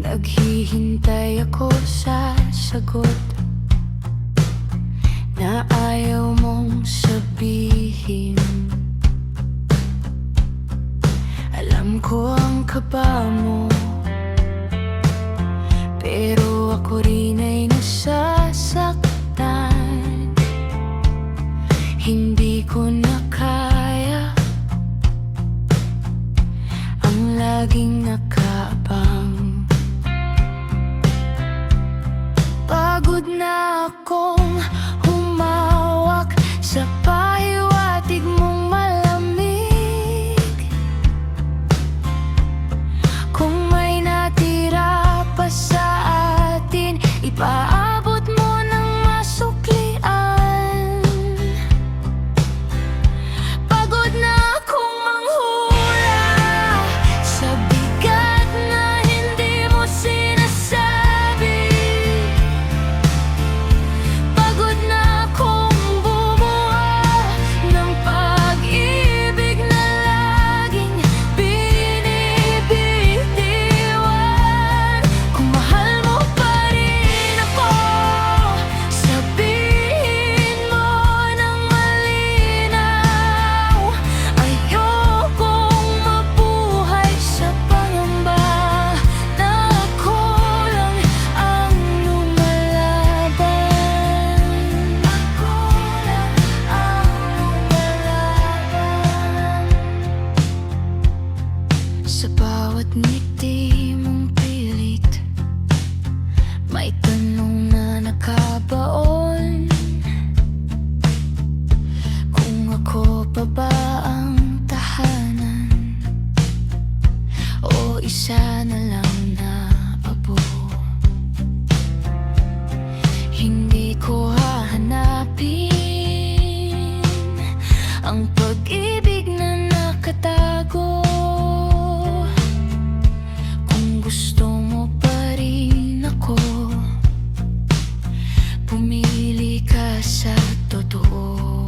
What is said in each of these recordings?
Naghihintay ako sa sagot na ayaw mong sabihin. Alam ko ang kaba mo, pero ako rin ay nasasaktan. Hindi ko na kaya ang laging nakaabang. Pagod na akong humawak sa pahiwatig mong malamig. Kung may natira pa sa atin, ipaabot mo ng masuklian. Pagod na akong manghula sa bigat na hindi mo sinasabi. Pagod na akong bumuha ng pag-ibig na laging binibitiwan. Kung mahal mo pa rin ako, sabihin mo ng malinaw. Ayokong mabuhay sa pangamba na ako lang ang lumalaban. Ako lang ang lumalaban. Sa bawat ngiti mong pilit, may tanong na nakabaon. Kung ako pa ba ang tahanan o isa na lang na abo. Hindi ko hahanapin ang pag-ibig na nakatago. Kung gusto mo pa rin ako, pumili ka sa totoo.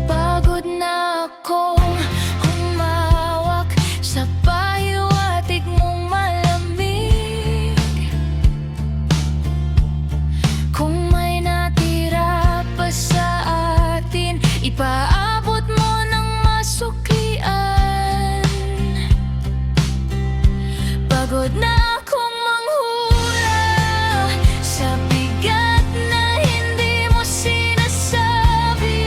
Pagod na akong humawak sa pahiwatig mong malamig. Kung may natira pa sa atin, ipaabot mo ng masuklian. Pagod na akong manghula sa bigat na hindi mo sinasabi.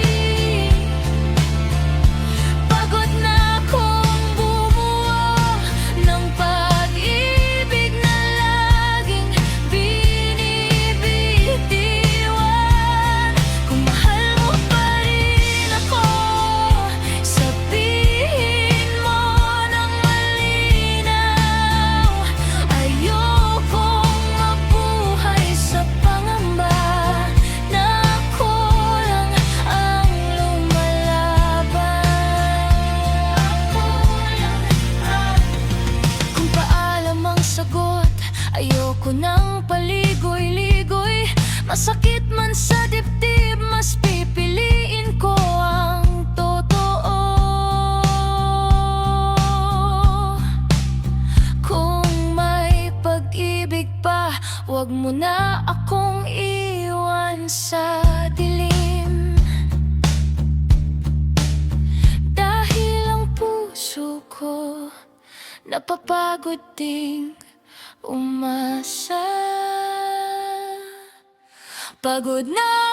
Pagod na akong bumuha ng pag-ibig na laging binibitiwan. Kung mahal mo pa rin ako, sabihin mo ng malinaw. Ayokong mabuhay sa pangamba na ako lang ang lumalaban. Ako lang ang... Kung paalam ang sagot, ayoko nang paligoy-ligoy. Masakit man sa dibdib, mas pipiliin ko ang totoo. Kung may pag-ibig pa, wag mo na akong iwan sa dilim. Dahil ang puso ko napapagod ding umasa. Pagod na